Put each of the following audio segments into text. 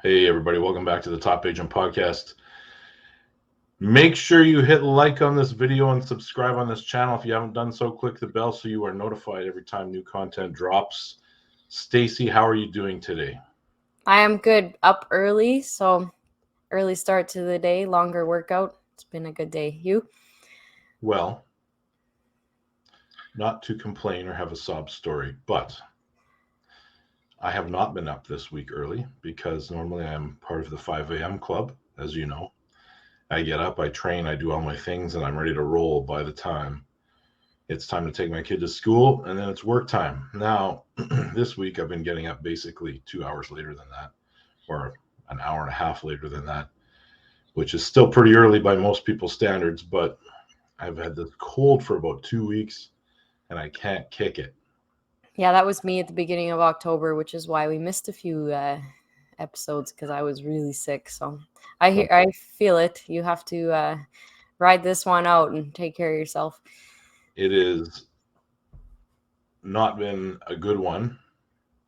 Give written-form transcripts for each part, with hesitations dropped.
Hey, everybody, welcome back to the Top Agent Podcast. Make sure you hit like on this video and subscribe on this channel. If you haven't done so, click the bell so you are notified every time new content drops. Stacy, how are you doing today? I am good. Up early, so early start to the day, longer workout. It's been a good day. You? Well, not to complain or have a sob story, but I have not been up this week early because normally I'm part of the 5 a.m. club, as you know. I get up, I train, I do all my things, and I'm ready to roll by the time it's time to take my kid to school, and then it's work time. Now, this week I've been getting up basically 2 hours later than that, or an hour and a half later than that, which is still pretty early by most people's standards, but I've had this cold for about 2 weeks and I can't kick it. Yeah, that was me at the beginning of October, which is why we missed a few episodes because I was really sick. So I feel it. You have to ride this one out and take care of yourself. It has not been a good one.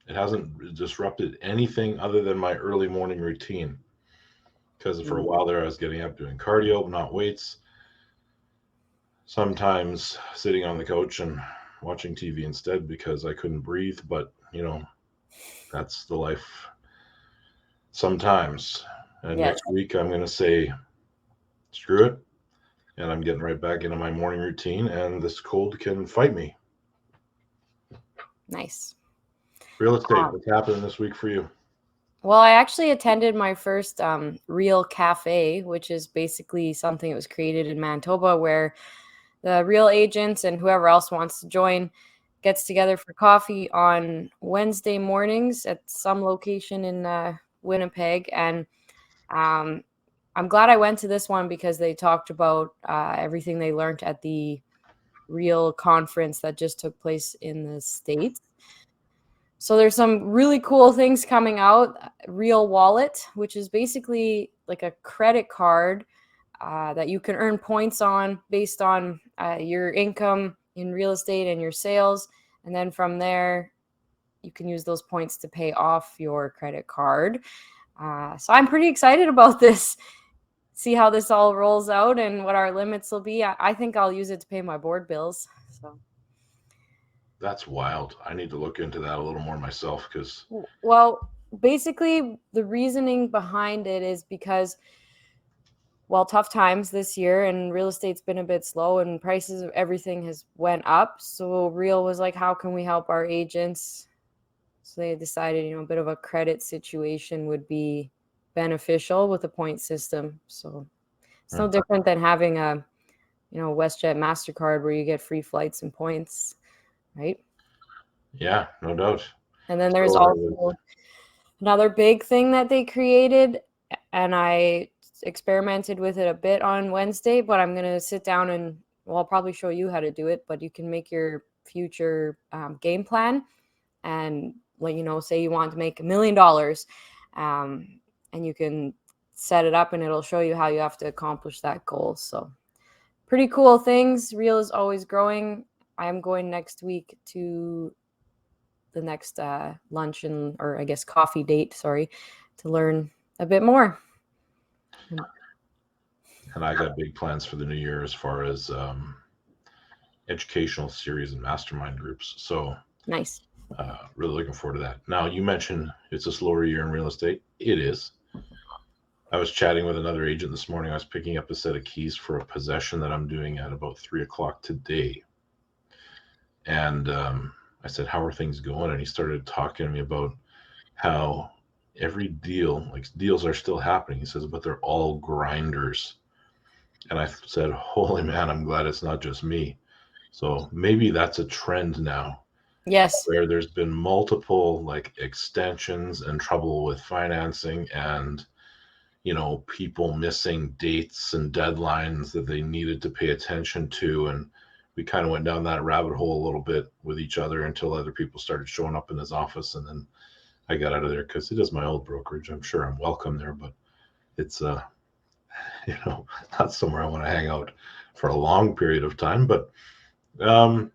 It hasn't disrupted anything other than my early morning routine. Because for a while there, I was getting up doing cardio, not weights. Sometimes sitting on the couch and watching TV instead because I couldn't breathe. But, that's the life sometimes. And Yes. next week, I'm going to say, screw it. And I'm getting right back into my morning routine, and this cold can fight me. Nice. Real estate, what's happening this week for you? Well, I actually attended my first Real Cafe, which is basically something that was created in Manitoba where the real agents and whoever else wants to join gets together for coffee on Wednesday mornings at some location in Winnipeg. And I'm glad I went to this one because they talked about everything they learned at the Real conference that just took place in the States. So there's some really cool things coming out. Real Wallet, which is basically like a credit card that you can earn points on based on your income in real estate and your sales. And then from there, you can use those points to pay off your credit card. So I'm pretty excited about this. See how this all rolls out and what our limits will be. I think I'll use it to pay my board bills. So. That's wild. I need to look into that a little more myself because, Well, basically, the reasoning behind it is because, well, tough times this year and real estate's been a bit slow and prices of everything has went up. So Real was like, how can we help our agents? So they decided, a bit of a credit situation would be beneficial with a point system. So it's no different than having a, WestJet MasterCard where you get free flights and points, right? yeah, no doubt. And then there's So also another big thing that they created, and I experimented with it a bit on Wednesday, but I'm going to sit down and, well, I'll probably show you how to do it, but you can make your future game plan and, say you want to make $1 million, and you can set it up and it'll show you how you have to accomplish that goal. So pretty cool things. Real is always growing. I am going next week to the next luncheon, or I guess coffee date, sorry, to learn a bit more. and I got big plans for the new year as far as educational series and mastermind groups. So Nice. really looking forward to that. Now, you mentioned it's a slower year in real estate. It is. I was chatting with another agent this morning. I was picking up a set of keys for a possession that I'm doing at about 3 o'clock today. And I said, how are things going? And he started talking to me about how every deal, like deals are still happening. He says, but they're all grinders. And I said, holy man, I'm glad it's not just me. So maybe that's a trend now Yes. where there's been multiple like extensions and trouble with financing and people missing dates and deadlines that they needed to pay attention to. And we kind of went down that rabbit hole a little bit with each other until other people started showing up in his office. And then I got out of there because it is my old brokerage. I'm sure I'm welcome there, but it's, not somewhere I want to hang out for a long period of time. But, and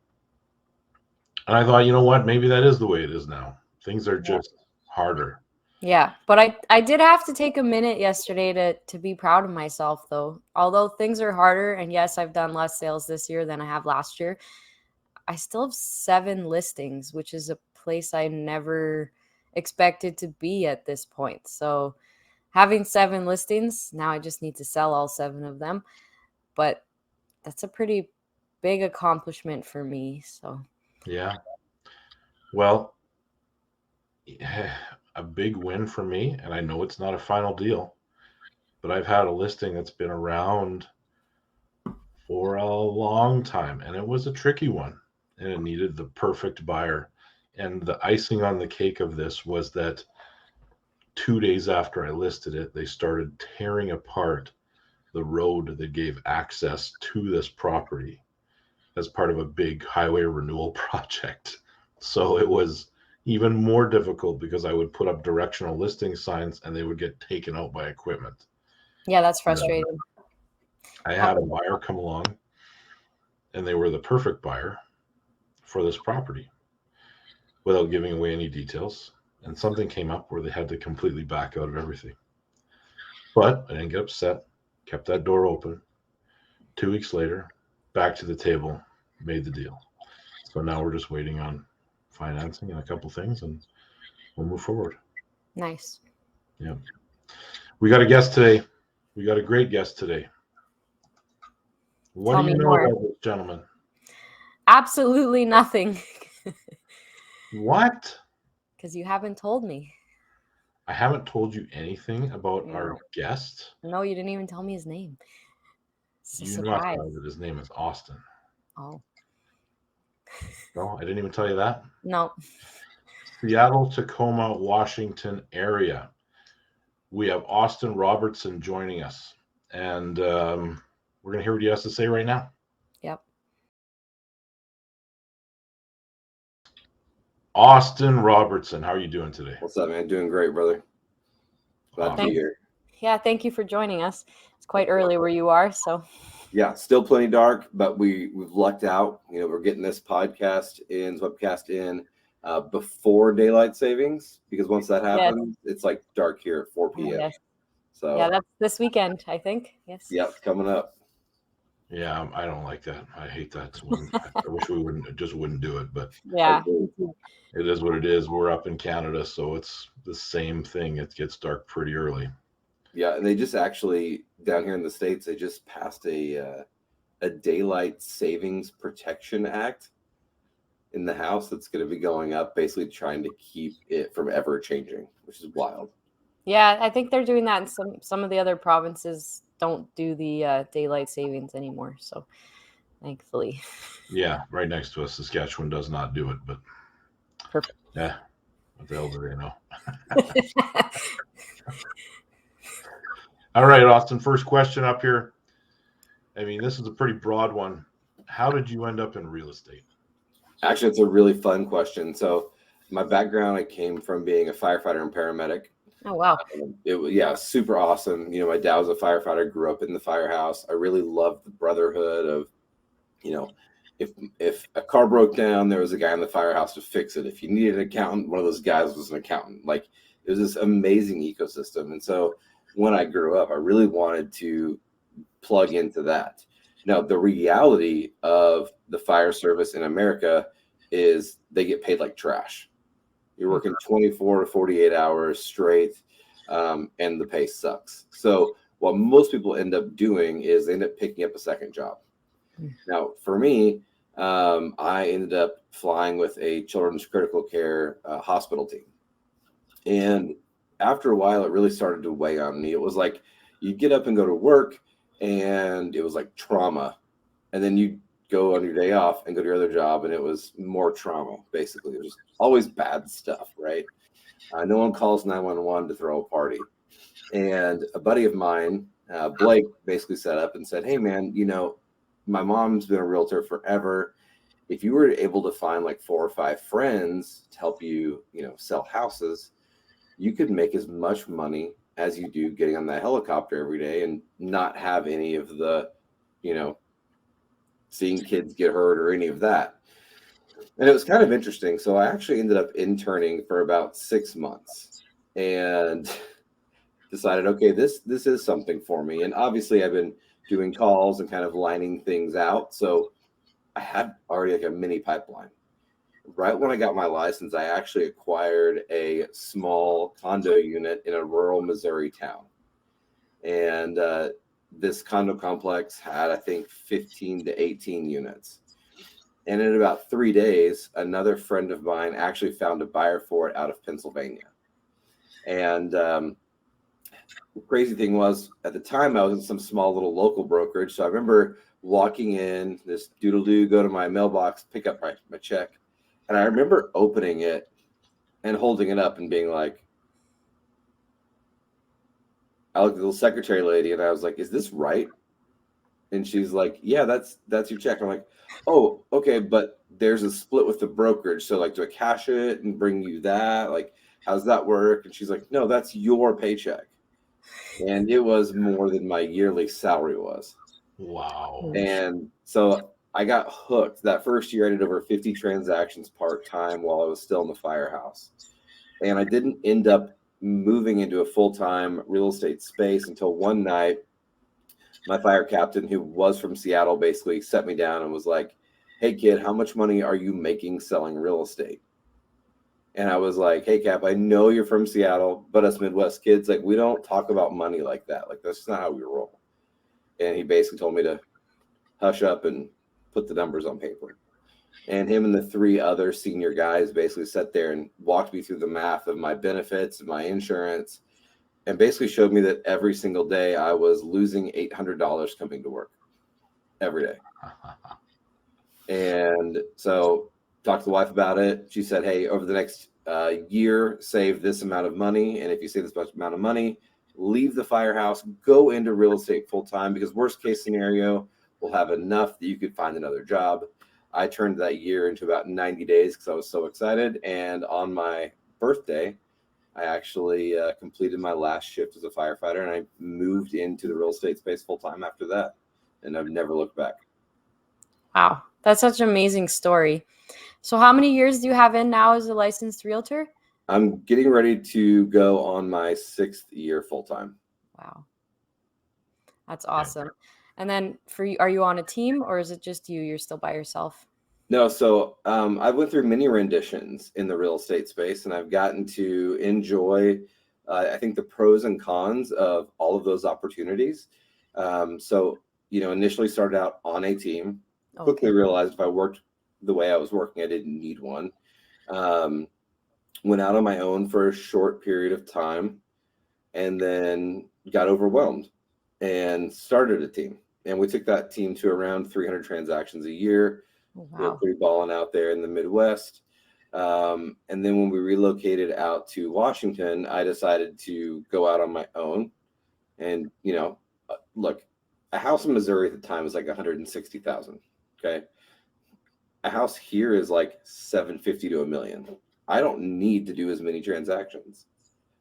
I thought, you know what, maybe that is the way it is now. Things are just harder. Yeah, but I did have to take a minute yesterday to be proud of myself though. Although things are harder, and yes, I've done less sales this year than I have last year, I still have 7 listings, which is a place I never expected to be at this point. So having 7 listings, now I just need to sell all 7 of them. But that's a pretty big accomplishment for me. So Yeah. Well, a big win for me, and I know it's not a final deal, but I've had a listing that's been around for a long time, and it was a tricky one, and it needed the perfect buyer. And the icing on the cake of this was that 2 days after I listed it, they started tearing apart the road that gave access to this property as part of a big highway renewal project. So it was even more difficult because I would put up directional listing signs and they would get taken out by equipment. yeah, that's Yeah. frustrating. I had a buyer come along and they were the perfect buyer for this property without giving away any details. And something came up where they had to completely back out of everything. But I didn't get upset, kept that door open. 2 weeks later, back to the table, made the deal. So now we're just waiting on financing and a couple things, and we'll move forward. Nice. Yeah. We got a guest today. We got a great guest today. What Tell do you me know more. about this gentleman? Absolutely nothing. What? Because you haven't told me. I haven't told you anything about our No. guest. No, you didn't even tell me his name. It's a You must surprise. know that his name is Austin. Oh, No, I didn't even tell you that. no. Seattle, Tacoma, Washington area. We have Austin Robertson joining us, and we're going to hear what he has to say right now. Yep. Austin Robertson, how are you doing today? What's up, man? Doing great, brother. Glad to be here. Yeah, thank you for joining us. It's quite early where you are, so Yeah, still plenty dark, but we've lucked out. You know, we're getting this webcast in before daylight savings, because once that happens, it's like dark here at 4 p.m. yes. So Yeah, that's this weekend, I think. Yes. yeah, it's coming up. Yeah, I don't like that. I hate that. I wish we wouldn't do it, but Yeah. it is what it is. We're up in Canada, so it's the same thing. It gets dark pretty early. Yeah, and they just actually down here in the States, they just passed a daylight savings protection act in the House that's going to be going up, basically trying to keep it from ever changing, which is wild. Yeah, I think they're doing that in some of the other provinces don't do the daylight savings anymore, so thankfully. Yeah, right next to us, Saskatchewan does not do it, but Perfect. yeah, what the hell do they know? All right, Austin, first question up here. I mean, this is a pretty broad one. How did you end up in real estate? Actually, it's a really fun question. So, my background, I came from being a firefighter and paramedic. Oh, wow. It was, yeah, super awesome. You know, my dad was a firefighter, grew up in the firehouse. I really loved the brotherhood of, you know, if a car broke down, there was a guy in the firehouse to fix it. If you needed an accountant, one of those guys was an accountant. Like, it was this amazing ecosystem. And so, when I grew up, I really wanted to plug into that. Now, the reality of the fire service in America is they get paid like trash. You're working 24 to 48 hours straight, and the pay sucks. So what most people end up doing is they end up picking up a second job. Now, for me, I ended up flying with a children's critical care hospital team. And after a while, it really started to weigh on me. It was like you'd get up and go to work, and it was like trauma. And then you go on your day off and go to your other job, and it was more trauma, basically. It was always bad stuff, right? No one calls 911 to throw a party. And a buddy of mine, Blake, basically set up and said, hey, man, you know, my mom's been a realtor forever. If you were able to find like 4 or 5 friends to help you, you know, sell houses, you could make as much money as you do getting on that helicopter every day and not have any of the, you know, seeing kids get hurt or any of that. And it was kind of interesting. So I actually ended up interning for about 6 months. and decided, okay, this is something for me. And obviously I've been doing calls and kind of lining things out. So I had already like a mini pipeline. Right when I got my license, I actually acquired a small condo unit in a rural Missouri town. And this condo complex had, I think, 15 to 18 units. And in about 3 days, another friend of mine actually found a buyer for it out of Pennsylvania. And the crazy thing was, at the time, I was in some small little local brokerage. So I remember walking in, this doodle-doo, go to my mailbox, pick up my check. And I remember opening it and holding it up and being like, I looked at the little secretary lady and I was like, is this right? And she's like, yeah, that's your check. I'm like, oh, okay, but there's a split with the brokerage. So like, do I cash it and bring you that? Like, how's that work? And she's like, no, that's your paycheck. And it was more than my yearly salary was. Wow. And so I got hooked. That first year I did over 50 transactions part-time while I was still in the firehouse. And I didn't end up moving into a full-time real estate space until one night my fire captain, who was from Seattle, basically set me down and was like, hey kid, how much money are you making selling real estate? And I was like, hey Cap, I know you're from Seattle, but us Midwest kids, like, we don't talk about money like that. Like, that's not how we roll. And he basically told me to hush up and put the numbers on paper. And him and the 3 other senior guys basically sat there and walked me through the math of my benefits and my insurance, and basically showed me that every single day I was losing $800 coming to work every day. And so talked to the wife about it. She said, hey, over the next year, save this amount of money. And if you save this much amount of money, leave the firehouse, go into real estate full time, because worst case scenario, we'll have enough that you could find another job. I turned that year into about 90 days because I was so excited. And on my birthday, I actually completed my last shift as a firefighter, and I moved into the real estate space full time after that. And I've never looked back. Wow. That's such an amazing story. So how many years do you have in now as a licensed realtor? I'm getting ready to go on my 6th year full time. Wow. That's awesome. And then for you, are you on a team or is it just you? You're still by yourself? No, so I went through many renditions in the real estate space, and I've gotten to enjoy, I think, the pros and cons of all of those opportunities. So, initially started out on a team, quickly realized if I worked the way I was working, I didn't need one. Went out on my own for a short period of time, and then got overwhelmed and started a team. And we took that team to around 300 transactions a year. Wow. We were pretty balling out there in the Midwest. And then when we relocated out to Washington, I decided to go out on my own. And, look, a house in Missouri at the time was like 160,000. Okay. A house here is like 750 to $1 million. I don't need to do as many transactions.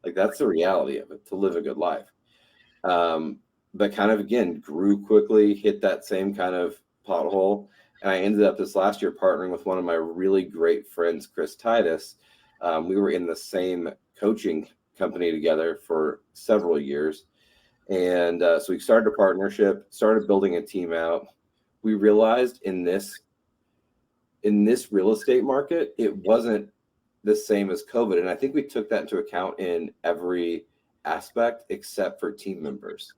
Like, that's the reality of it, to live a good life. But kind of, again, grew quickly, hit that same kind of pothole. And I ended up this last year partnering with one of my really great friends, Chris Titus. We were in the same coaching company together for several years. And so we started a partnership, started building a team out. We realized in this real estate market, it wasn't the same as COVID. And I think we took that into account in every aspect except for team members.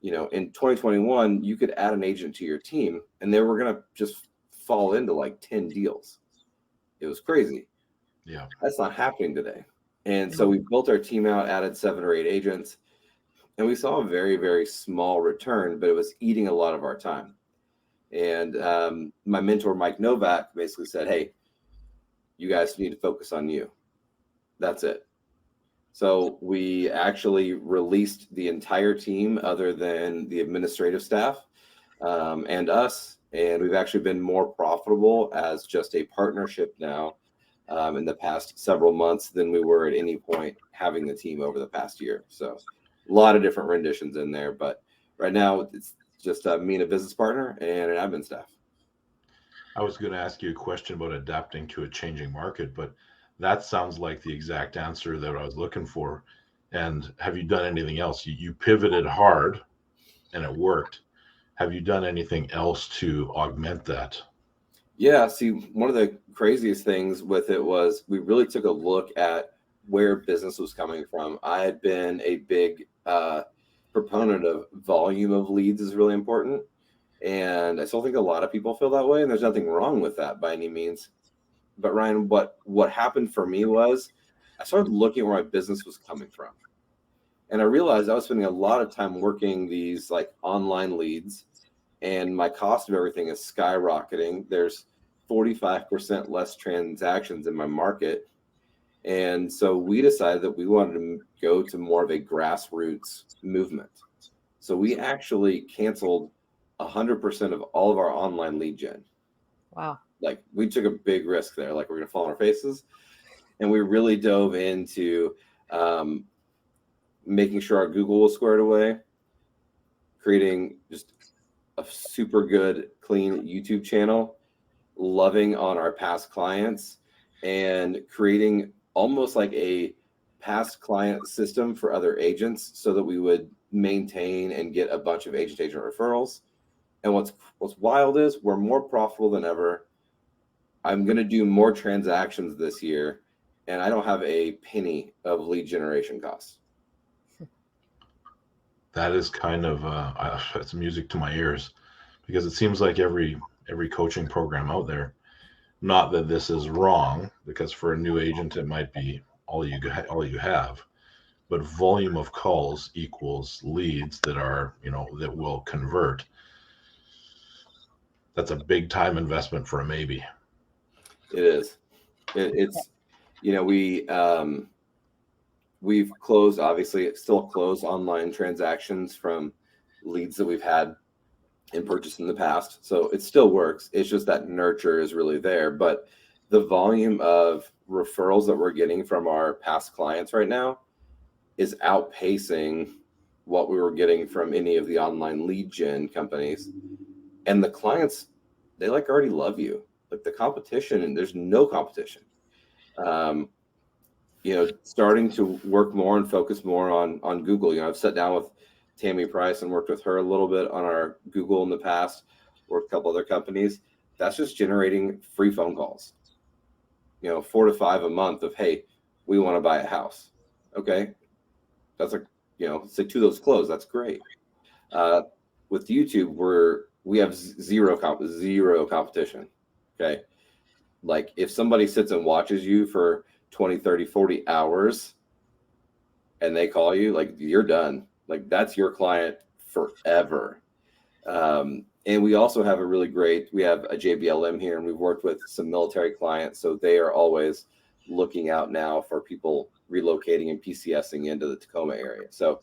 In 2021, you could add an agent to your team and they were going to just fall into like 10 deals. It was crazy. Yeah. That's not happening today. And so we built our team out, added 7 or 8 agents, and we saw a very, very small return, but it was eating a lot of our time. And my mentor, Mike Novak, basically said, hey, you guys need to focus on you. That's it. So we actually released the entire team other than the administrative staff and us. And we've actually been more profitable as just a partnership now in the past several months than we were at any point having the team over the past year. So a lot of different renditions in there. But right now it's just me and a business partner and an admin staff. I was going to ask you a question about adapting to a changing market, but That sounds like the exact answer that I was looking for. And have you done anything else? You pivoted hard and it worked. Have you done anything else to augment that? Yeah, see, one of the craziest things with it was we really took a look at where business was coming from. I had been a big proponent of volume of leads is really important. And I still think a lot of people feel that way, and there's nothing wrong with that by any means. But Ryan, what happened for me was I started looking at where my business was coming from. And I realized I was spending a lot of time working these like online leads, and my cost of everything is skyrocketing. There's 45% less transactions in my market. And so we decided that we wanted to go to more of a grassroots movement. So we actually canceled 100% of all of our online lead gen. Wow. Like we took a big risk there, like we're going to fall on our faces. And we really dove into making sure our Google was squared away, creating just a super good, clean YouTube channel, loving on our past clients, and creating almost like a past client system for other agents so that we would maintain and get a bunch of agent referrals. And what's wild is we're more profitable than ever. I'm going to do more transactions this year, and I don't have a penny of lead generation costs. That is kind of it's music to my ears, because it seems like every coaching program out there, not that this is wrong, because for a new agent it might be all you have, but volume of calls equals leads that are, that will convert. That's a big time investment for a maybe. It is. It's we've closed, obviously still closed online transactions from leads that we've had and purchased in the past. So it still works. It's just that nurture is really there. But the volume of referrals that we're getting from our past clients right now is outpacing what we were getting from any of the online lead gen companies. And the clients, they like already love you. Like the competition, and there's no competition. Starting to work more and focus more on Google. I've sat down with Tammy Price and worked with her a little bit on our Google in the past, worked a couple other companies. That's just generating free phone calls, 4 to 5 a month of, hey, we want to buy a house. Okay. That's like, say 2 of those close. That's great. With YouTube, we have zero competition. Okay. Like if somebody sits and watches you for 20, 30, 40 hours and they call you, like you're done. Like that's your client forever. And we also have we have a JBLM here, and we've worked with some military clients. So they are always looking out now for people relocating and PCSing into the Tacoma area. So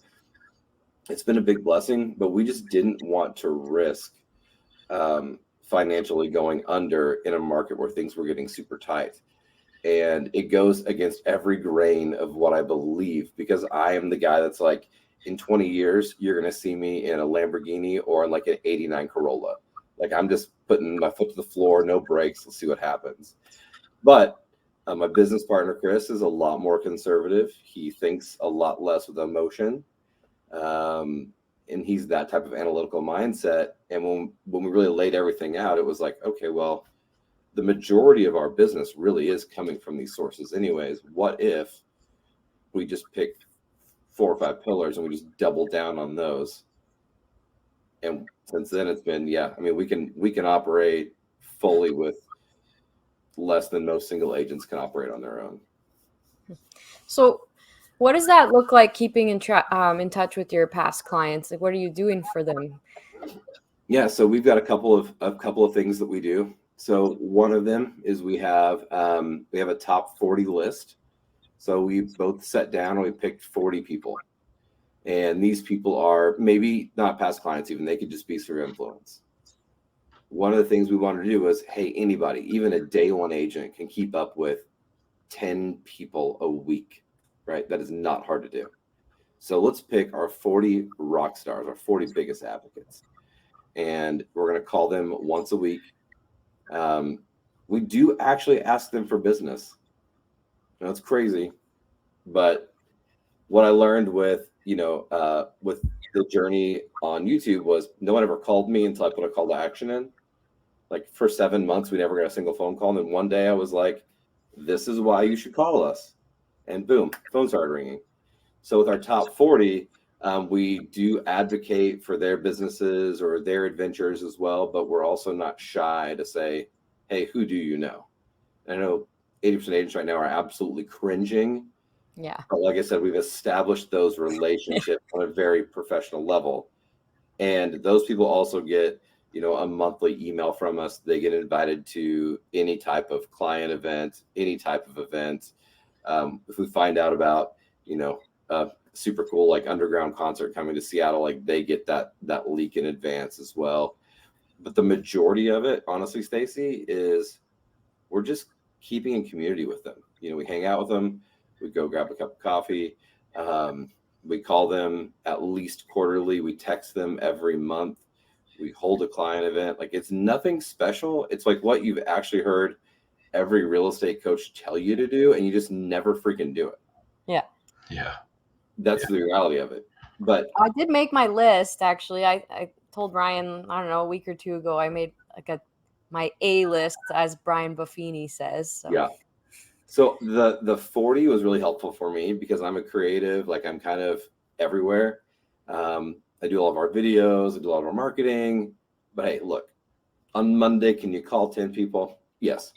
it's been a big blessing, but we just didn't want to risk financially going under in a market where things were getting super tight. And it goes against every grain of what I believe, because I am the guy that's like, in 20 years, you're going to see me in a Lamborghini or in like an 89 Corolla. Like I'm just putting my foot to the floor, no brakes. Let's see what happens. But my business partner, Chris, is a lot more conservative. He thinks a lot less with emotion. And he's that type of analytical mindset. And when we really laid everything out, it was like, okay, well, the majority of our business really is coming from these sources anyways. What if we just pick 4 or 5 pillars and we just double down on those? And since then it's been, we can operate fully with less than most single agents can operate on their own. So what does that look like, keeping in touch with your past clients? Like, what are you doing for them? Yeah, so we've got a couple of things that we do. So one of them is we have a top 40 list. So we both sat down and we picked 40 people. And these people are maybe not past clients even. They could just be through influence. One of the things we wanted to do was, hey, anybody, even a day one agent, can keep up with 10 people a week, right? That is not hard to do. So let's pick our 40 rock stars, our 40 biggest advocates. And we're going to call them once a week. We do actually ask them for business. Now, it's crazy, but what I learned with, with the journey on YouTube was no one ever called me until I put a call to action in. Like for 7 months, we never got a single phone call. And then one day I was like, this is why you should call us. And boom, phone started ringing. So with our top 40, we do advocate for their businesses or their adventures as well, but we're also not shy to say, hey, who do you know? And I know 80% agents right now are absolutely cringing. Yeah. But like I said, we've established those relationships on a very professional level. And those people also get, a monthly email from us. They get invited to any type of client event, any type of event. If we find out about, a super cool like underground concert coming to Seattle, like they get that leak in advance as well. But the majority of it, honestly, Stacy, is we're just keeping in community with them. We hang out with them. We go grab a cup of coffee. We call them at least quarterly. We text them every month. We hold a client event. Like, it's nothing special. It's like what you've actually heard every real estate coach tell you to do, and you just never freaking do it. Yeah. That's the reality of it. But I did make my list, actually. I told Ryan, I don't know, a week or two ago, I made like my A list, as Brian Buffini says. So. yeah. So the 40 was really helpful for me because I'm a creative, like I'm kind of everywhere. I do all of our videos, I do all of our marketing. But hey, look, on Monday, can you call 10 people? Yes.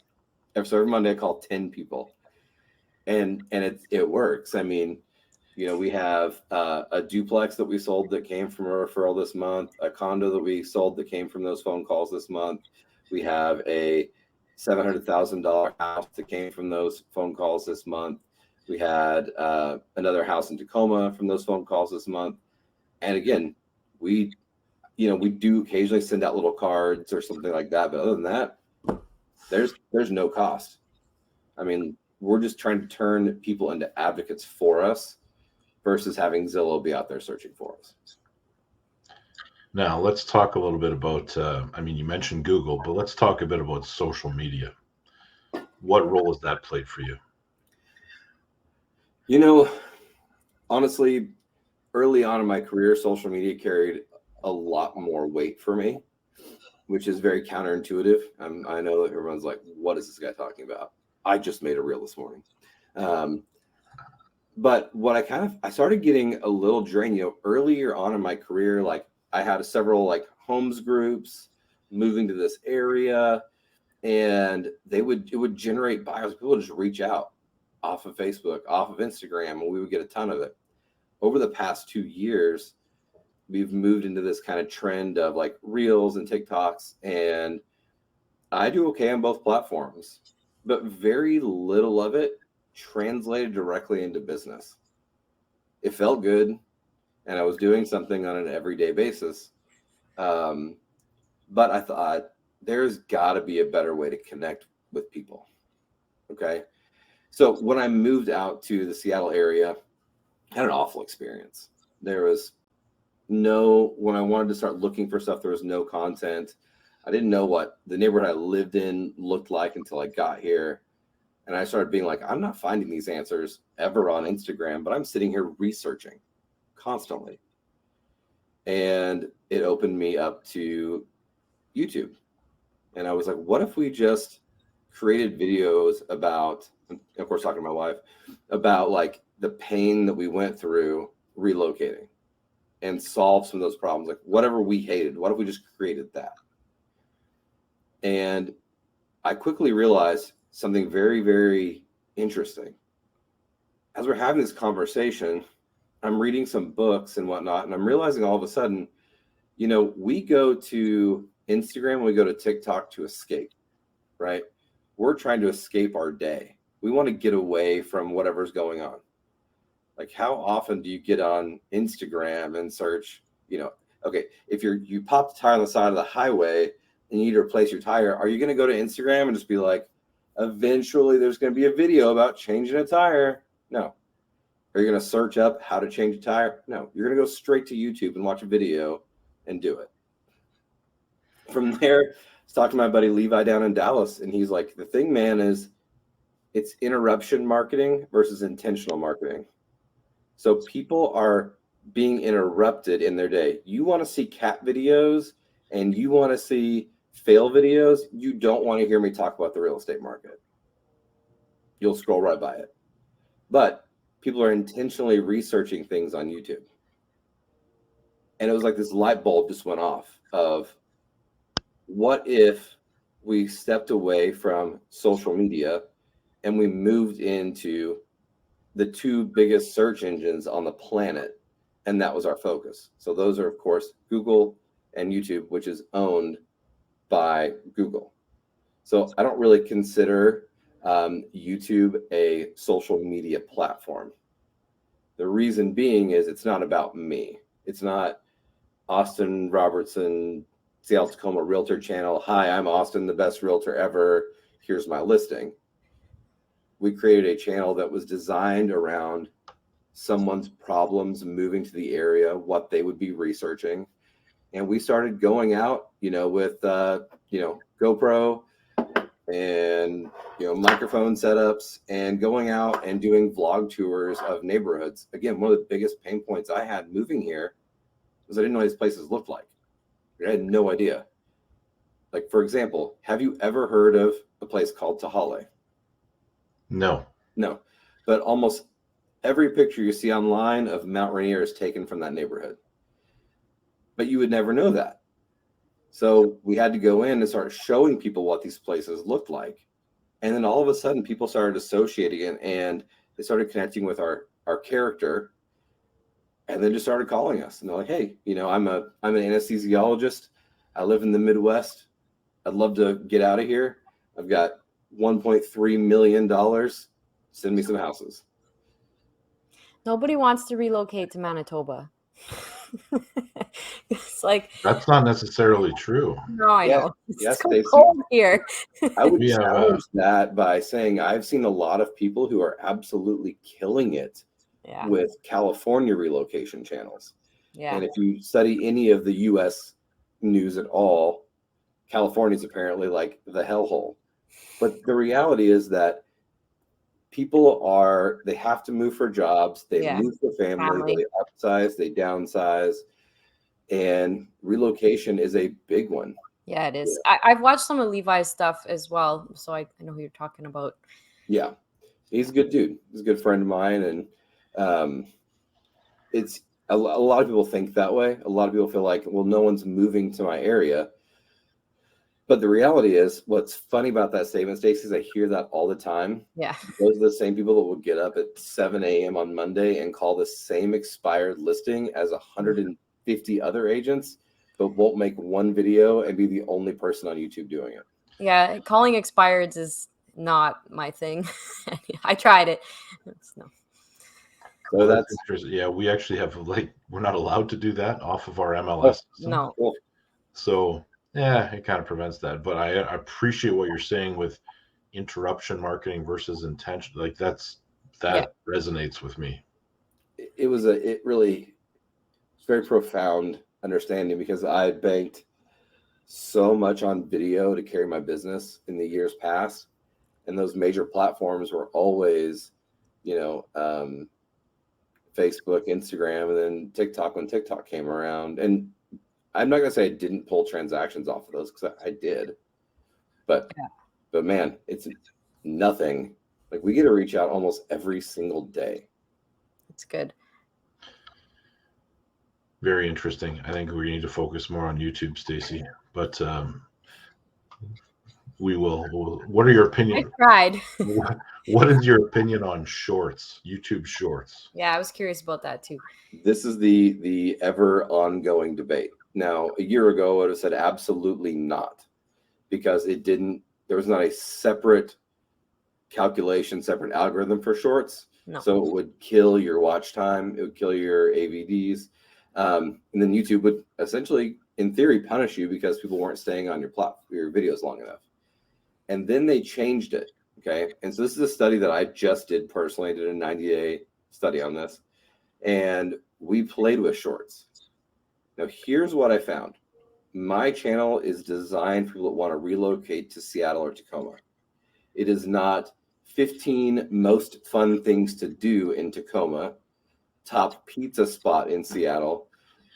Every Monday I call 10 people. And it works. I mean, we have a duplex that we sold that came from a referral this month, a condo that we sold that came from those phone calls this month. We have a $700,000 house that came from those phone calls this month. We had another house in Tacoma from those phone calls this month. And again, we do occasionally send out little cards or something like that. But other than that, there's no cost. I mean, we're just trying to turn people into advocates for us versus having Zillow be out there searching for us. Now, let's talk a little bit about, you mentioned Google, but let's talk a bit about social media. What role has that played for you? Honestly, early on in my career, social media carried a lot more weight for me, which is very counterintuitive. I know that everyone's like, what is this guy talking about? I just made a reel this morning. But what I started getting a little drained, earlier on in my career, like I had several like homes groups moving to this area, and it would generate buyers. People would just reach out off of Facebook, off of Instagram, and we would get a ton of it. Over the past 2 years, we've moved into this kind of trend of like reels and TikToks, and I do okay on both platforms, but very little of it translated directly into business. It felt good, and I was doing something on an everyday basis. But I thought there's got to be a better way to connect with people. Okay. So when I moved out to the Seattle area, I had an awful experience. There was when I wanted to start looking for stuff, there was no content. I didn't know what the neighborhood I lived in looked like until I got here. And I started being like, I'm not finding these answers ever on Instagram, but I'm sitting here researching constantly. And it opened me up to YouTube. And I was like, what if we just created videos about, of course, talking to my wife, about like the pain that we went through relocating and solve some of those problems, like whatever we hated, what if we just created that? And I quickly realized something very, very interesting. As we're having this conversation, I'm reading some books and whatnot, and I'm realizing all of a sudden, we go to Instagram, we go to TikTok to escape, right? We're trying to escape our day. We want to get away from whatever's going on. Like, how often do you get on Instagram and search, okay, if you pop the tire on the side of the highway and you need to replace your tire, are you going to go to Instagram and just be like, eventually there's going to be a video about changing a tire? No. Are you going to search up how to change a tire? No. You're going to go straight to YouTube and watch a video and do it. From there, I was talking to my buddy Levi down in Dallas, and he's like, the thing, man, is It's interruption marketing versus intentional marketing. So people are being interrupted in their day. You want to see cat videos and you want to see fail videos. You don't want to hear me talk about the real estate market. You'll scroll right by it. But people are intentionally researching things on YouTube. And it was like this light bulb just went off of, what if we stepped away from social media and we moved into the two biggest search engines on the planet, and that was our focus. So those are, of course, Google and YouTube, which is owned by Google. So I don't really consider YouTube a social media platform. The reason being is it's not about me. It's not Austin Robertson, Seattle Tacoma Realtor channel. Hi, I'm Austin, the best realtor ever. Here's my listing. We created a channel that was designed around someone's problems moving to the area, what they would be researching. And we started going out, with, GoPro and, microphone setups, and going out and doing vlog tours of neighborhoods. Again, one of the biggest pain points I had moving here was I didn't know what these places looked like. I had no idea. Like, for example, have you ever heard of a place called Tahale? No. No, but almost every picture you see online of Mount Rainier is taken from that neighborhood. But you would never know that. So we had to go in and start showing people what these places looked like. And then all of a sudden people started associating it, and they started connecting with our character, and then just started calling us. And they're like, hey, I'm an anesthesiologist. I live in the Midwest. I'd love to get out of here. I've got $1.3 million. Send me some houses. Nobody wants to relocate to Manitoba. It's like, That's not necessarily true. no, I know. Yes, It's so Stacey. cold here. I would We have, challenge that by saying I've seen a lot of people who are absolutely killing it Yeah. with California relocation channels. Yeah. And if you study any of the U.S. news at all, California is apparently like the hellhole. But the reality is that people they have to move for jobs. They Yeah. move for family. They upsize, they downsize. And relocation is a big one. Yeah, it is. I've watched some of Levi's stuff as well, so I know who you're talking about. Yeah, he's a good dude. He's a good friend of mine, and it's a lot of people think that way. A lot of people feel like, well, no one's moving to my area. But the reality is, what's funny about that statement, Stacey, is I hear that all the time. Yeah. Those are the same people that will get up at 7 a.m. on Monday and call the same expired listing as 150 other agents, but won't make one video and be the only person on YouTube doing it. Yeah, calling expireds is not my thing. I tried it. No. So that's interesting. Yeah, we actually have we're not allowed to do that off of our MLS system. No. cool. So yeah, it kind of prevents that. But I appreciate what you're saying with interruption marketing versus intention. Like that resonates with me. It was very profound understanding, because I banked so much on video to carry my business in the years past, and those major platforms were always, Facebook, Instagram, and then TikTok when TikTok came around. And I'm not gonna say I didn't pull transactions off of those, because I did, but man, it's nothing. Like, we get to reach out almost every single day. It's good. Very interesting. I think we need to focus more on YouTube, Stacey. But we will. What are your opinions? I tried. What is your opinion on shorts, YouTube shorts? Yeah, I was curious about that too. This is the ever ongoing debate. Now, a year ago, I would have said absolutely not, because there was not a separate calculation, separate algorithm for shorts. No. So it would kill your watch time. It would kill your AVDs. And then YouTube would essentially, in theory, punish you because people weren't staying on your videos long enough. And then they changed it. Okay. And so this is a study that I just did personally. I did a 90-day study on this. And we played with shorts. Now, here's what I found. My channel is designed for people that want to relocate to Seattle or Tacoma. It is not 15 most fun things to do in Tacoma, top pizza spot in Seattle.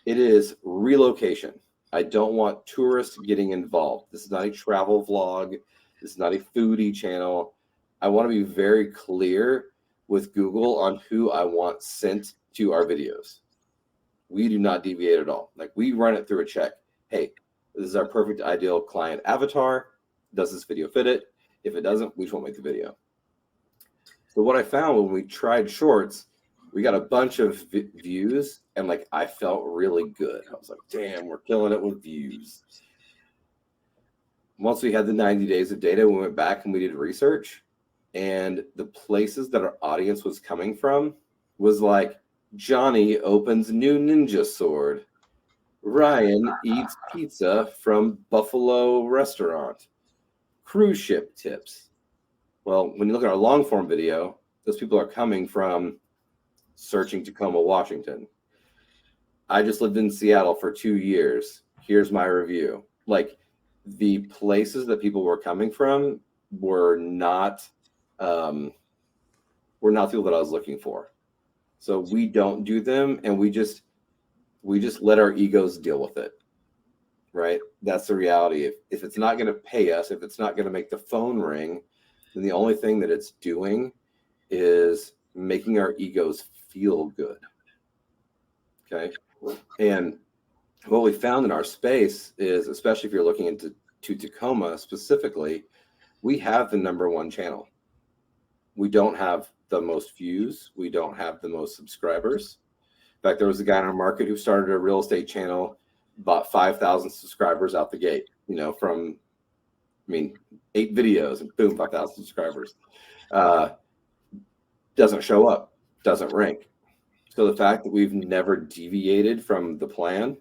It is relocation. I don't want tourists getting involved. This is not a travel vlog. This is not a foodie channel. I want to be very clear with Google on who I want sent to our videos. We do not deviate at all. Like, we run it through a check. Hey, this is our perfect ideal client avatar. Does this video fit it? If it doesn't, we just won't make the video. So what I found when we tried shorts, we got a bunch of views, and like, I felt really good. I was like, damn, we're killing it with views. Once we had the 90 days of data, we went back and we did research, and the places that our audience was coming from was like, Johnny opens new ninja sword. Ryan eats pizza from Buffalo restaurant. Cruise ship tips. Well, when you look at our long form video, those people are coming from searching Tacoma, Washington. I just lived in Seattle for 2 years. Here's my review. Like, the places that people were coming from were not the people that I was looking for. So we don't do them, and we just let our egos deal with it. Right? That's the reality. If it's not going to pay us, if it's not going to make the phone ring, then the only thing that it's doing is making our egos feel good. Okay. And what we found in our space is, especially if you're looking into Tacoma specifically, we have the #1 channel. We don't have the most views. We don't have the most subscribers. In fact, there was a guy in our market who started a real estate channel, bought 5,000 subscribers out the gate, from, 8 videos and boom, 5,000 subscribers. Doesn't show up, doesn't rank. So the fact that we've never deviated from the plan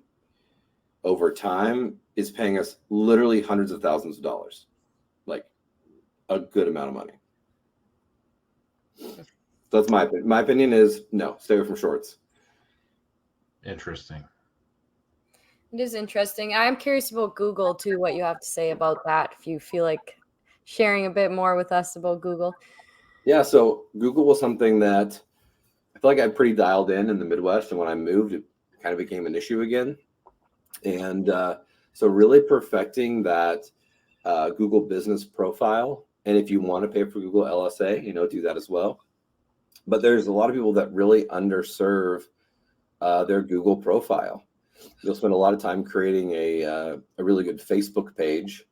over time is paying us literally hundreds of thousands of dollars, like a good amount of money. So that's my opinion. My opinion is no, stay away from shorts. Interesting. It is interesting. I'm curious about Google too, what you have to say about that, if you feel like sharing a bit more with us about Google. Yeah, so Google was something that I feel like I pretty dialed in the Midwest, and when I moved, it kind of became an issue again. And so really perfecting that Google business profile. And if you want to pay for Google LSA, do that as well. But there's a lot of people that really underserve their Google profile. You'll spend a lot of time creating a really good Facebook page,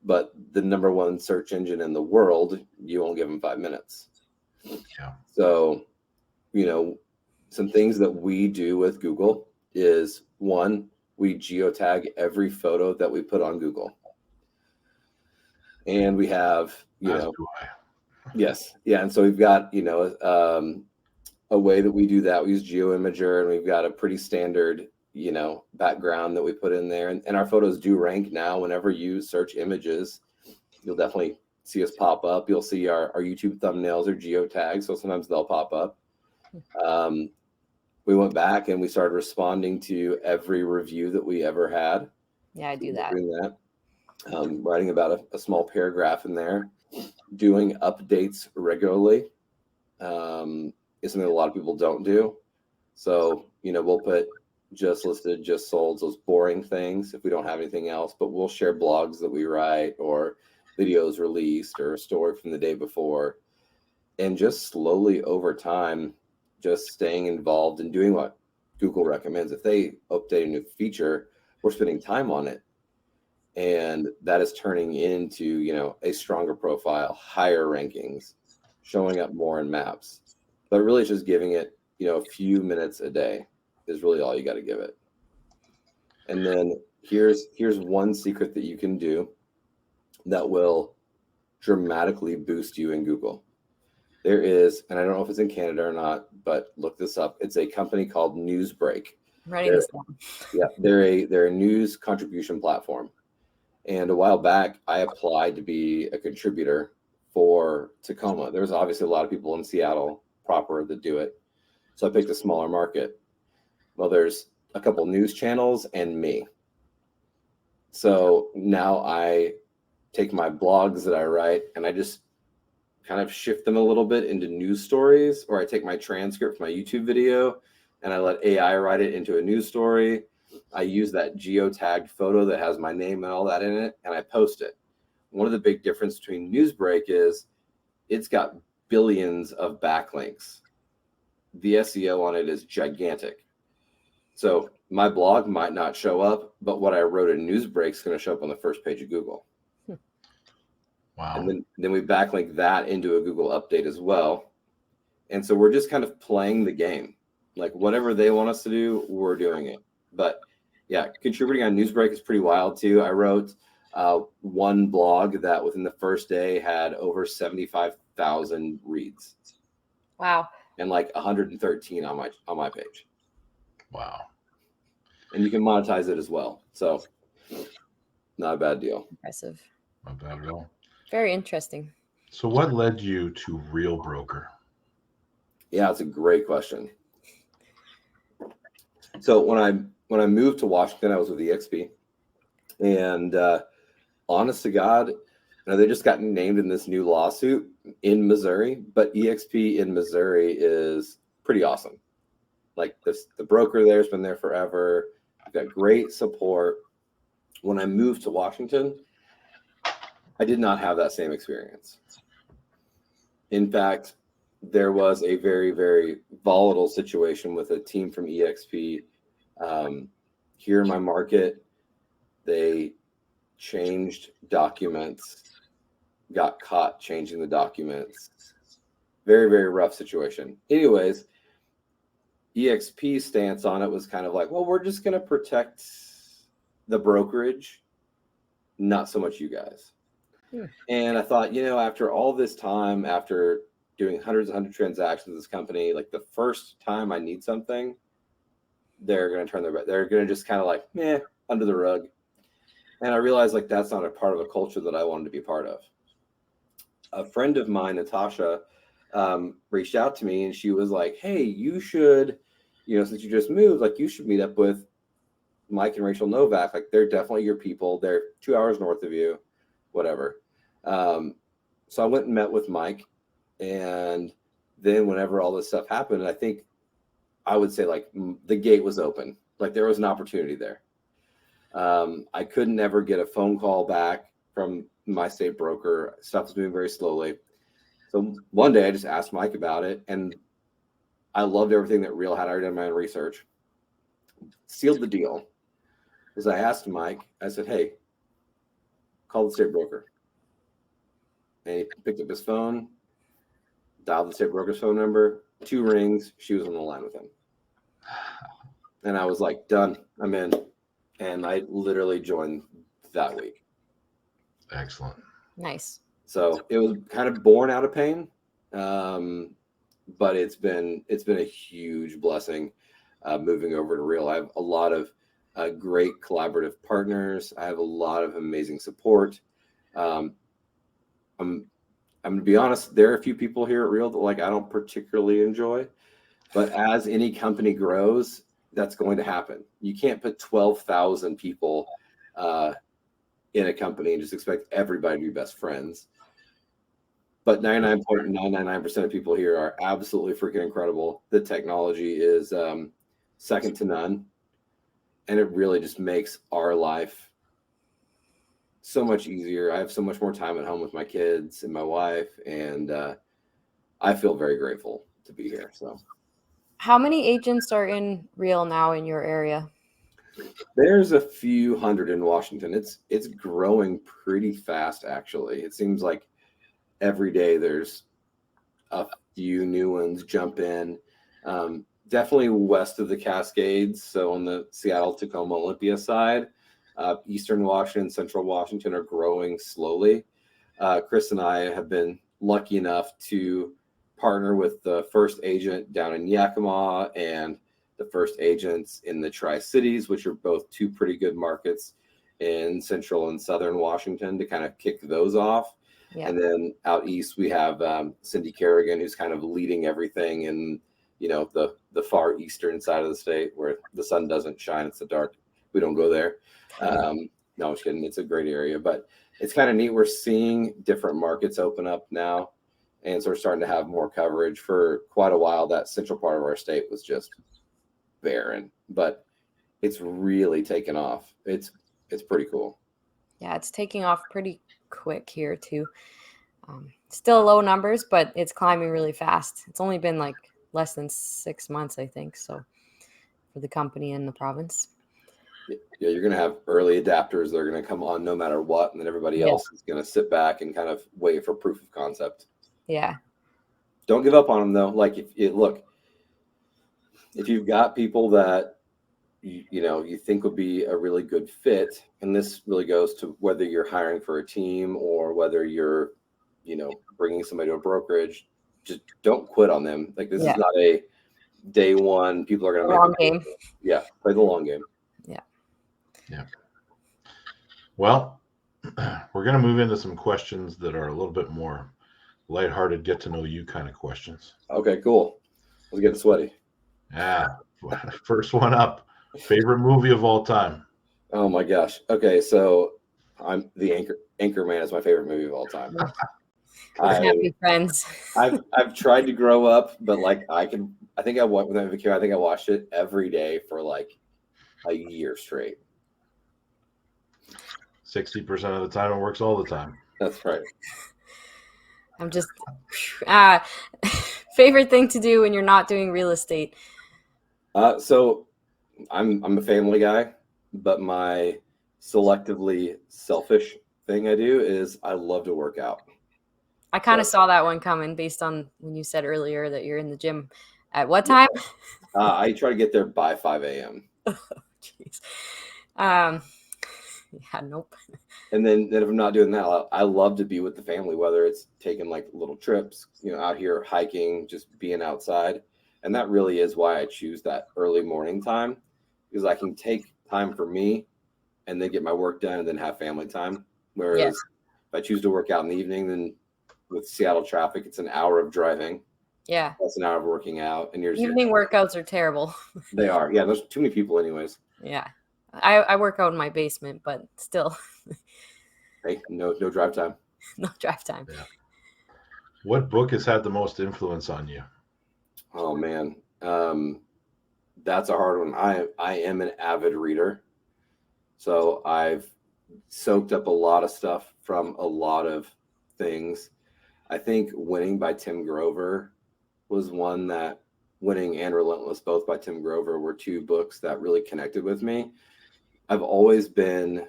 but the #1 search engine in the world, you won't give them 5 minutes. Yeah. So, some things that we do with Google is, one, we geotag every photo that we put on Google. And we have, As do I. yes. Yeah. And so we've got, a way that we do that. We use GeoImager, and we've got a pretty standard, background that we put in there. And our photos do rank now. Whenever you search images, you'll definitely see us pop up. You'll see our YouTube thumbnails are geotagged, so sometimes they'll pop up. We went back and we started responding to every review that we ever had. Yeah, I do that. Doing that. Writing about a small paragraph in there. Doing updates regularly is something a lot of people don't do. So, we'll put just listed, just sold, those boring things if we don't have anything else, but we'll share blogs that we write or videos released or a story from the day before. And just slowly over time, just staying involved and doing what Google recommends. If they update a new feature, we're spending time on it. And that is turning into, a stronger profile, higher rankings, showing up more in maps. But really it's just giving it, a few minutes a day is really all you got to give it. And then here's one secret that you can do that will dramatically boost you in Google. There is, and I don't know if it's in Canada or not, but look this up. It's a company called Newsbreak. Writing this down. Yeah, they're a news contribution platform. And a while back, I applied to be a contributor for Tacoma. There's obviously a lot of people in Seattle proper that do it. So I picked a smaller market. Well, there's a couple news channels and me. So now I take my blogs that I write and I just kind of shift them a little bit into news stories, or I take my transcript from my YouTube video and I let AI write it into a news story. I use that geotagged photo that has my name and all that in it, and I post it. One of the big difference between Newsbreak is it's got billions of backlinks. The SEO on it is gigantic. So my blog might not show up, but what I wrote in Newsbreak is going to show up on the first page of Google. Wow. And then we backlink that into a Google update as well. And so we're just kind of playing the game. Like whatever they want us to do, we're doing it. But yeah, contributing on Newsbreak is pretty wild too. I wrote one blog that within the first day had over 75,000 reads. Wow. And like 113 on my page. Wow. And you can monetize it as well. So not a bad deal. Impressive. Not bad at all. Very interesting. So what led you to Real Broker? Yeah, it's a great question. So when I moved to Washington, I was with EXP, and honest to God, they just got named in this new lawsuit in Missouri, but EXP in Missouri is pretty awesome. Like the broker there's been there forever. I've got great support. When I moved to Washington, I did not have that same experience. In fact, there was a very, very volatile situation with a team from EXP here in my market. They changed documents, got caught changing the documents. Very, very rough situation. Anyways, EXP stance on it was kind of like, well, we're just going to protect the brokerage, not so much you guys. And I thought, after all this time, after doing hundreds and hundreds of transactions with this company, like the first time I need something, they're going to turn their back. They're going to just kind of like, under the rug. And I realized like that's not a part of a culture that I wanted to be part of. A friend of mine, Natasha, reached out to me and she was like, hey, you should, since you just moved, like you should meet up with Mike and Rachel Novak. Like they're definitely your people. They're 2 hours north of you, whatever. So I went and met with Mike, and then whenever all this stuff happened, I think I would say like the gate was open, like there was an opportunity there. I couldn't ever get a phone call back from my state broker. Stuff was moving very slowly. So one day I just asked Mike about it, and I loved everything that Real had. I already done my own research, sealed the deal. As I asked Mike, I said, hey, call the state broker. And he picked up his phone, dialed the state broker's phone number, 2 rings. She was on the line with him. And I was like, done, I'm in. And I literally joined that week. Excellent. Nice. So it was kind of born out of pain. But it's been a huge blessing moving over to Real. I have a lot of great collaborative partners. I have a lot of amazing support. I'm going to be honest, there are a few people here at Real that like I don't particularly enjoy, but as any company grows, that's going to happen. You can't put 12,000 people in a company and just expect everybody to be best friends. But 99.999% of people here are absolutely freaking incredible. The technology is second to none, and it really just makes our life so much easier. I have so much more time at home with my kids and my wife, and I feel very grateful to be here. So, how many agents are in Real now in your area? There's a few hundred in Washington. It's growing pretty fast, actually. It seems like every day there's a few new ones jump in. Definitely west of the Cascades, so on the Seattle, Tacoma, Olympia side. Eastern Washington, Central Washington are growing slowly. Chris and I have been lucky enough to partner with the first agent down in Yakima and the first agents in the Tri-Cities, which are both 2 pretty good markets in Central and Southern Washington, to kind of kick those off. Yeah. And then out east, we have Cindy Kerrigan, who's kind of leading everything in, the far eastern side of the state where the sun doesn't shine. It's the dark. We don't go there. No, I'm just kidding. It's a great area, but it's kind of neat. We're seeing different markets open up now. And so we're starting to have more coverage. For quite a while, that central part of our state was just barren, but it's really taken off. It's pretty cool. Yeah, it's taking off pretty quick here too. Still low numbers, but it's climbing really fast. It's only been like less than 6 months, I think, so for the company in the province. Yeah, you're going to have early adapters that are going to come on no matter what, and then everybody else is going to sit back and kind of wait for proof of concept. Yeah. Don't give up on them though. Like if you've got people that you think would be a really good fit, and this really goes to whether you're hiring for a team or whether you're bringing somebody to a brokerage, just don't quit on them. Like this is not a day one. People are going to make long game. Yeah, play the long game. Yeah. Well, we're going to move into some questions that are a little bit more lighthearted, get to know you kind of questions. Okay, cool. Let's get sweaty. Yeah. First one up. Favorite movie of all time? Oh my gosh. Okay, so I'm the Anchorman is my favorite movie of all time. Happy friends. I've tried to grow up, but like I think I watched it every day for like a year straight. 60% of the time it works all the time. That's right. I'm just favorite thing to do when you're not doing real estate. So I'm a family guy, but my selectively selfish thing I do is I love to work out. I kind of saw that one coming based on when you said earlier that you're in the gym at what time? I try to get there by 5 a.m. Oh, jeez. Yeah, nope. And then if I'm not doing that, I love to be with the family, whether it's taking like little trips, out here hiking, just being outside. And that really is why I choose that early morning time, because I can take time for me and then get my work done and then have family time. Whereas if I choose to work out in the evening, then with Seattle traffic, it's an hour of driving. Yeah. That's an hour of working out. And evening workouts are terrible. They are. Yeah. There's too many people anyways. Yeah. I work out in my basement, but still. Hey, no drive time. No drive time. Yeah. What book has had the most influence on you? Oh man. That's a hard one. I am an avid reader. So I've soaked up a lot of stuff from a lot of things. I think Winning by Tim Grover was one that Winning and Relentless, both by Tim Grover, were two books that really connected with me. I've always been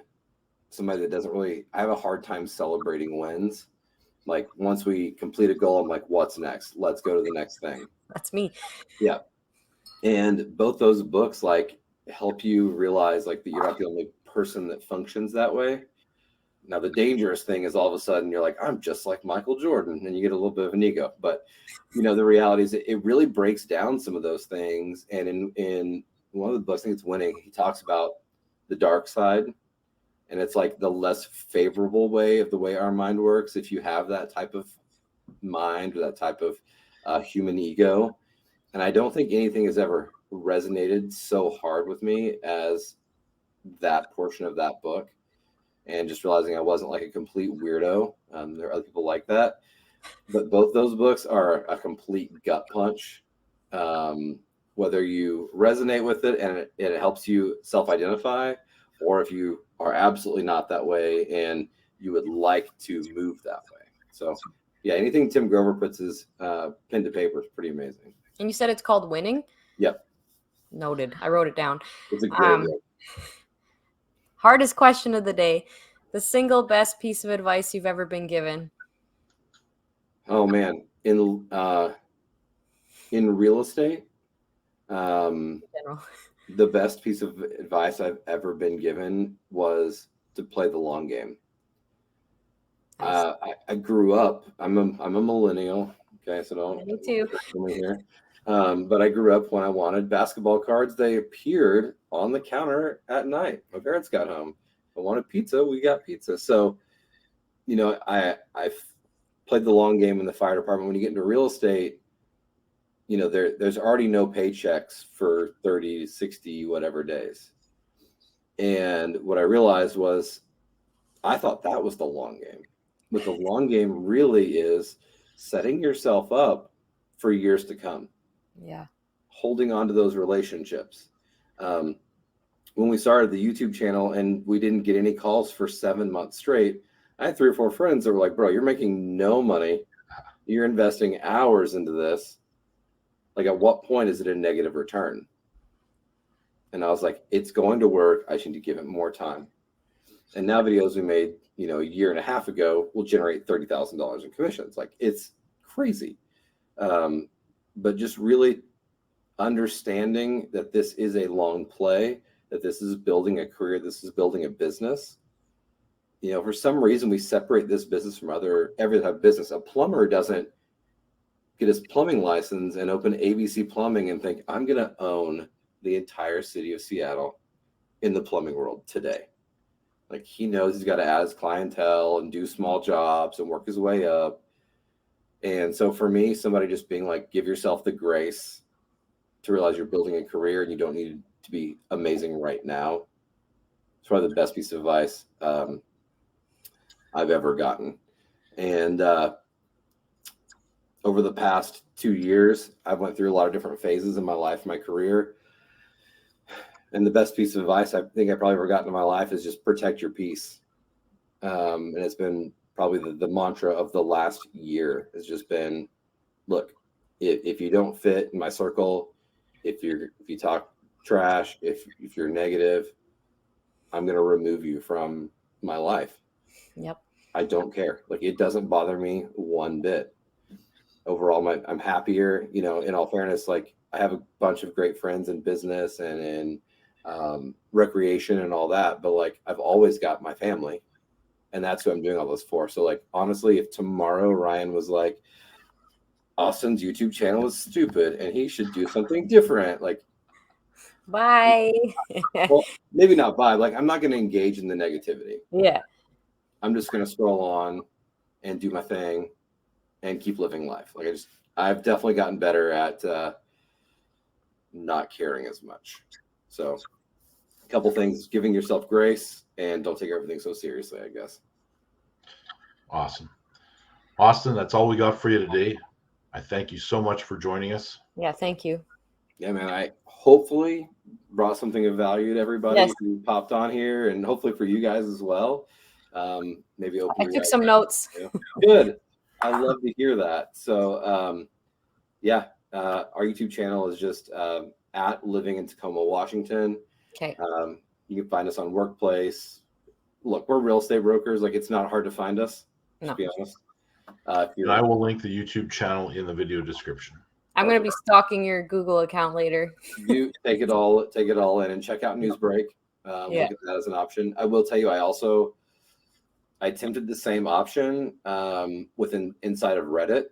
somebody that I have a hard time celebrating wins. Like once we complete a goal, I'm like, what's next? Let's go to the next thing. That's me. Yeah. And both those books like help you realize like that you're not the only person that functions that way. Now, the dangerous thing is all of a sudden you're like, I'm just like Michael Jordan, and you get a little bit of an ego. But, the reality is it really breaks down some of those things. And in one of the books, I think it's Winning, he talks about the dark side. And it's like the less favorable way of the way our mind works. If you have that type of mind or that type of human ego. And I don't think anything has ever resonated so hard with me as that portion of that book. And just realizing I wasn't like a complete weirdo. There are other people like that. But both those books are a complete gut punch. Whether you resonate with it and it helps you self-identify, or if you are absolutely not that way and you would like to move that way. So, yeah, anything Tim Grover puts his pen to paper is pretty amazing. And you said it's called Winning? Yep. Noted. I wrote it down. It's a great book. Hardest question of the day. The single best piece of advice you've ever been given? Oh, man. In real estate, In general. the best piece of advice I've ever been given was to play the long game. Nice. I grew up, I'm a millennial. Okay, so don't. Me too. Here. But I grew up when I wanted basketball cards. They appeared on the counter at night. My parents got home. I wanted pizza. We got pizza. So, I've played the long game in the fire department. When you get into real estate, there's already no paychecks for 30, 60, whatever days. And what I realized was I thought that was the long game. But the long game really is setting yourself up for years to come. Yeah. Holding on to those relationships. When we started the YouTube channel and we didn't get any calls for 7 months straight, I had 3 or 4 friends that were like, bro, you're making no money. You're investing hours into this. Like, at what point is it a negative return? And I was like, it's going to work. I should give it more time. And now videos we made, a year and a half ago will generate $30,000 in commissions. Like, it's crazy. But just really understanding that this is a long play, that this is building a career, this is building a business. For some reason we separate this business from every type of business. A plumber doesn't get his plumbing license and open ABC Plumbing and think, I'm going to own the entire city of Seattle in the plumbing world today. Like, he knows he's got to add his clientele and do small jobs and work his way up. And so for me, somebody just being like, give yourself the grace to realize you're building a career and you don't need to be amazing right now. It's probably the best piece of advice I've ever gotten. And over the past 2 years, I've went through a lot of different phases in my life, my career. And the best piece of advice I think I probably ever gotten in my life is just protect your peace. And it's been probably the mantra of the last year has just been, look, if you don't fit in my circle, if you talk trash, if you're negative, I'm going to remove you from my life. Yep. I don't care. Like, it doesn't bother me one bit. Overall, I'm happier. In all fairness, like, I have a bunch of great friends in business and in recreation and all that, but like, I've always got my family, and that's who I'm doing all this for. So like, honestly, if tomorrow Ryan was like, Austin's YouTube channel is stupid and he should do something different, like, bye. well, maybe not bye. Like, I'm not going to engage in the negativity. Yeah. I'm just going to scroll on and do my thing and keep living life. Like, I've definitely gotten better at not caring as much. So a couple things: giving yourself grace and don't take everything so seriously, I guess. Awesome. Austin, that's all we got for you today. I thank you so much for joining us. Yeah. Thank you. Yeah, man. I hopefully brought something of value to everybody who popped on here, and hopefully for you guys as well. Maybe open. I took some notes. Good. I love to hear that. So, our YouTube channel is just at Living in Tacoma, Washington. Okay. You can find us on Workplace. Look, we're real estate brokers. Like, it's not hard to find us. To be honest. And I will link the YouTube channel in the video description. I'm going to be stalking your Google account later. You take it all in and check out Newsbreak. Look at that as an option. I will tell you, I attempted the same option inside of Reddit,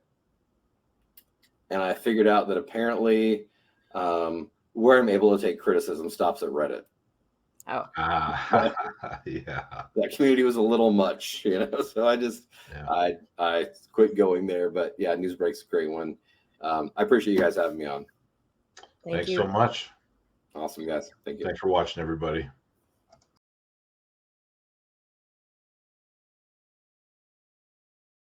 and I figured out that apparently where I'm able to take criticism stops at Reddit. Oh. Yeah. That community was a little much, so I quit going there. But yeah, Newsbreak's a great one. I appreciate you guys having me on. Thanks so much. Awesome, guys. Thank you. Thanks for watching, everybody.